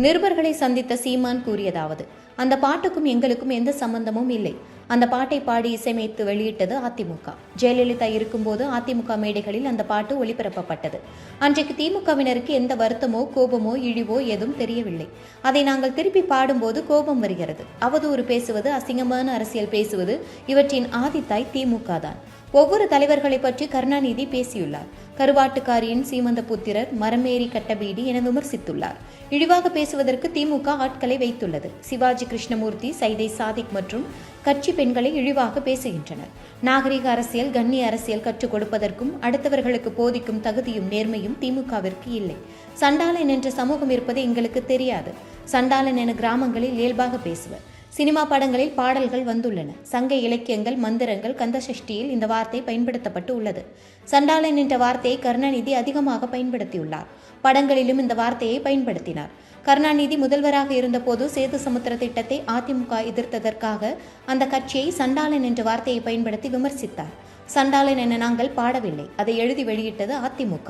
நிருபர்களை சந்தித்த சீமான் கூறியதாவது: அந்த பாட்டுக்கும் எங்களுக்கும் எந்த சம்பந்தமும் இல்லை. அந்த பாட்டை பாடி இசையமைத்து வெளியிட்டது அதிமுக. ஜெயலலிதா இருக்கும்போது அதிமுக மேடைகளில் அந்த பாட்டு ஒளிபரப்பப்பட்டது. அன்றைக்கு திமுகவினருக்கு எந்த வருத்தமோ கோபமோ இழிவோ எதுவும் தெரியவில்லை. அதை நாங்கள் திருப்பி பாடும்போது கோபம் வருகிறது. அவதூறு பேசுவது, அசிங்கமான அரசியல் பேசுவது, இவற்றின் ஆதித்தாய் திமுக தான். ஒவ்வொரு தலைவர்களை பற்றி கருணாநிதி பேசியுள்ளார். கருவாட்டுக்காரியின் சீமந்த புத்திரர், மரமேறி கட்டபீடி என விமர்சித்துள்ளார். இழிவாக பேசுவதற்கு திமுக ஆட்களை வைத்துள்ளது. சிவாஜி கிருஷ்ணமூர்த்தி, சைதை சாதிக் மற்றும் கட்சி பெண்களை இழிவாக பேசுகின்றனர். நாகரிக அரசியல், கண்ணிய அரசியல் கற்றுக் கொடுப்பதற்கும் அடுத்தவர்களுக்கு போதிக்கும் தகுதியும் நேர்மையும் திமுகவிற்கு இல்லை. சண்டாளன் என்ற சமூகம் இருப்பது எங்களுக்கு தெரியாது. சண்டாளன் என கிராமங்களில் இயல்பாக பேசுவர். சினிமா படங்களில் பாடல்கள் வந்துள்ளன. சங்க இலக்கியங்கள், மந்திரங்கள், கந்தசஷ்டியில் இந்த வார்த்தை பயன்படுத்தப்பட்டு உள்ளது. சண்டாளன் என்ற வார்த்தையை கருணாநிதி அதிகமாக பயன்படுத்தியுள்ளார். படங்களிலும் இந்த வார்த்தையை பயன்படுத்தினார். கருணாநிதி முதல்வராக இருந்தபோது சேது சமுத்திர திட்டத்தை அதிமுக எதிர்த்ததற்காக அந்த கட்சியை சண்டாளன் என்ற வார்த்தையை பயன்படுத்தி விமர்சித்தார். சண்டாளன் என நாங்கள் பாடவில்லை. அதை எழுதி வெளியிட்டது அதிமுக.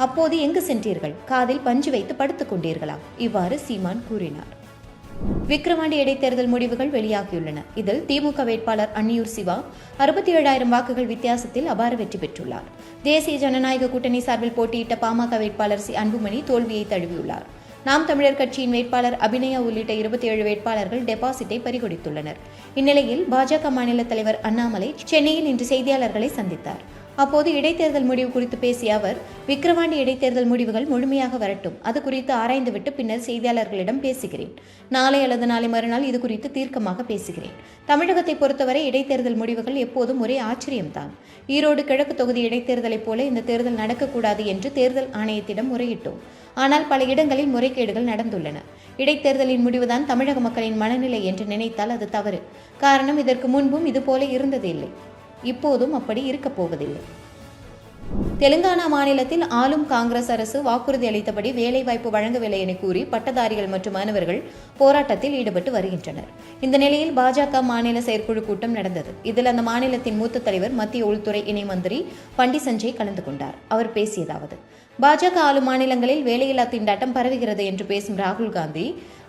அப்போது எங்கு சென்றீர்கள்? காதில் பஞ்சு வைத்து படுத்துக் கொண்டீர்களா? இவ்வாறு சீமான் கூறினார். விக்கிரவாண்டி இடைத்தேர்தல் முடிவுகள் வெளியாகியுள்ளன. இதில் திமுக வேட்பாளர் அன்னியூர் சிவா 67,000 வாக்குகள் வித்தியாசத்தில் அபார வெற்றி பெற்றுள்ளார். தேசிய ஜனநாயக கூட்டணி சார்பில் போட்டியிட்ட பாமக வேட்பாளர் அன்புமணி தோல்வியை தழுவியுள்ளார். நாம் தமிழர் கட்சியின் வேட்பாளர் அபிநயா உள்ளிட்ட 27 வேட்பாளர்கள் டெபாசிட்டை பறிகொடுத்துள்ளனர். இந்நிலையில் பாஜக மாநில தலைவர் அண்ணாமலை சென்னையில் இன்று செய்தியாளர்களை சந்தித்தார். அப்போது இடைத்தேர்தல் முடிவு குறித்து பேசிய அவர், விக்கிரவாண்டி இடைத்தேர்தல் முடிவுகள் முழுமையாக வரட்டும், அது குறித்து ஆராய்ந்துவிட்டு பின்னர் செய்தியாளர்களிடம் பேசுகிறேன். நாளை அல்லது நாளை மறுநாள் இது குறித்து தீர்க்கமாக பேசுகிறேன். தமிழகத்தை பொறுத்தவரை இடைத்தேர்தல் முடிவுகள் எப்போதும் ஒரே ஆச்சரியம்தான். ஈரோடு கிழக்கு தொகுதி இடைத்தேர்தலைப் போல இந்த தேர்தல் நடக்கக்கூடாது என்று தேர்தல் ஆணையத்திடம் முறையிட்டோம். ஆனால் பல இடங்களில் முறைகேடுகள் நடந்துள்ளன. இடைத்தேர்தலின் முடிவுதான் தமிழக மக்களின் மனநிலை என்று நினைத்தால் அது தவறு. காரணம், இதற்கு முன்பும் இதுபோல இருந்ததில்லை, இப்போதும் அப்படி இருக்கப் போவதில்லை. தெலுங்கானா மாநிலத்தில் ஆளும் காங்கிரஸ் அரசு வாக்குறுதி அளித்தபடி வேலைவாய்ப்பு வழங்கவில்லை என கூறி பட்டதாரிகள் மற்றும் மாணவர்கள் போராட்டத்தில் ஈடுபட்டு வருகின்றனர். இந்த நிலையில் பாஜக மாநில செயற்குழு கூட்டம் நடந்தது. இதில் அந்த மாநிலத்தின் மூத்த தலைவர், மத்திய உள்துறை இணை மந்திரி பண்டி சஞ்சய் கலந்து கொண்டார். அவர் பேசியதாவது: பாஜக ஆளும் மாநிலங்களில் வேலையில்லா திண்டாட்டம் பரவுகிறது என்று பேசும் ராகுல் காந்தி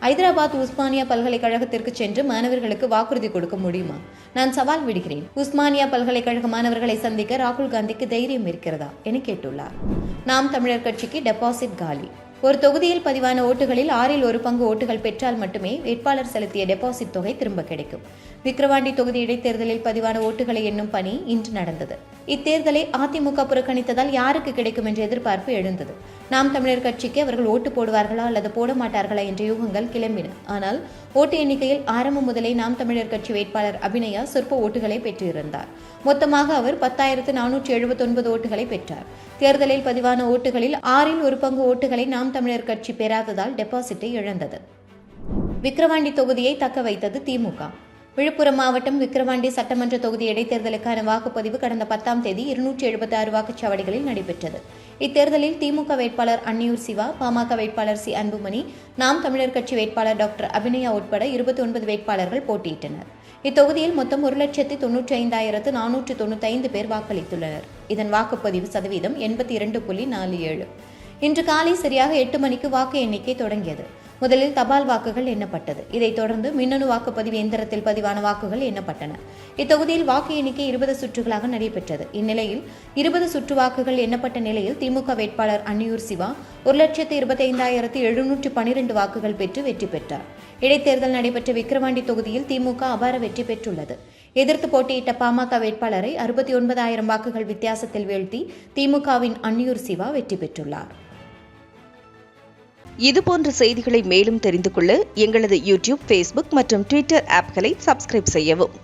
ஐதராபாத் உஸ்மானியா பல்கலைக்கழகத்திற்கு சென்று மாணவர்களுக்கு வாக்குறுதி கொடுக்க முடியுமா? நான் சவால் விடுகிறேன். உஸ்மானியா பல்கலைக்கழக மாணவர்களை சந்திக்க ராகுல் காந்திக்கு தைரியம் இருக்கிறதா என கேட்டுள்ளார். நாம் தமிழர் கட்சிக்கு டெபாசிட் காலி. ஒரு தொகுதியில் பதிவான ஓட்டுகளில் 1/6 ஓட்டுகள் பெற்றால் மட்டுமே வேட்பாளர் செலுத்திய டெபாசிட் தொகை திரும்ப கிடைக்கும். விக்கிரவாண்டி தொகுதி இடைத்தேர்தலில் பதிவான ஓட்டுகளை எண்ணும் பணி இன்று நடந்தது. இத்தேர்தலை அதிமுக புறக்கணித்ததால் யாருக்கு கிடைக்கும் என்ற எதிர்பார்ப்பு எழுந்தது. நாம் தமிழர் கட்சிக்கு அவர்கள் ஓட்டு போடுவார்களா அல்லது போட மாட்டார்களா என்ற யூகங்கள் கிளம்பின. ஆனால் ஓட்டு எண்ணிக்கையில் ஆரம்பம் முதலே நாம் தமிழர் கட்சி வேட்பாளர் அபிநயா சொற்ப ஓட்டுகளை பெற்றிருந்தார். மொத்தமாக அவர் 10,479 ஓட்டுகளை பெற்றார். தேர்தலில் பதிவான ஓட்டுகளில் 1/6 ஓட்டுகளை நாம் தமிழர் கட்சி பெறாததால் டெபாசிட்டை இழந்தது. விக்கிரவாண்டி தொகுதியை தக்க வைத்தது திமுக. விழுப்புரம் மாவட்டம் விக்கிரவாண்டி சட்டமன்ற தொகுதி இடைத்தேர்தலுக்கான வாக்குப்பதிவு கடந்த 10ஆம் தேதி 276 வாக்குச்சாவடிகளில் நடைபெற்றது. இத்தேர்தலில் திமுக வேட்பாளர் அன்னியூர் சிவா, பாமக வேட்பாளர் அன்புமணி, நாம் தமிழர் கட்சி வேட்பாளர் டாக்டர் அபிநயா உட்பட 29 வேட்பாளர்கள் போட்டியிட்டனர். இத்தொகுதியில் மொத்தம் 1,95,495 பேர் வாக்களித்துள்ளனர். இதன் வாக்குப்பதிவு சதவீதம் 82.47. இன்று காலை சரியாக 8 மணிக்கு வாக்கு எண்ணிக்கை தொடங்கியது. முதலில் தபால் வாக்குகள் எண்ணப்பட்டது. இதைத் தொடர்ந்து மின்னணு வாக்குப்பதிவு எந்திரத்தில் பதிவான வாக்குகள் எண்ணப்பட்டன. இத்தொகுதியில் வாக்கு எண்ணிக்கை 20 சுற்றுகளாக நடைபெற்றது. இந்நிலையில் 20 சுற்று வாக்குகள் எண்ணப்பட்ட நிலையில் திமுக வேட்பாளர் அன்னியூர் சிவா 1,25,712 வாக்குகள் பெற்று வெற்றி பெற்றார். இடைத்தேர்தல் நடைபெற்ற விக்கிரவாண்டி தொகுதியில் திமுக அபார வெற்றி பெற்றுள்ளது. எதிர்த்து போட்டியிட்ட பாமக வேட்பாளரை 69,000 வாக்குகள் வித்தியாசத்தில் வீழ்த்தி திமுகவின் அன்னியூர் சிவா வெற்றி பெற்றுள்ளார். இதுபோன்ற செய்திகளை மேலும் தெரிந்து கொள்ள எங்களது யூடியூப், ஃபேஸ்புக் மற்றும் ட்விட்டர் ஆப்களை சப்ஸ்கிரைப் செய்யவும்.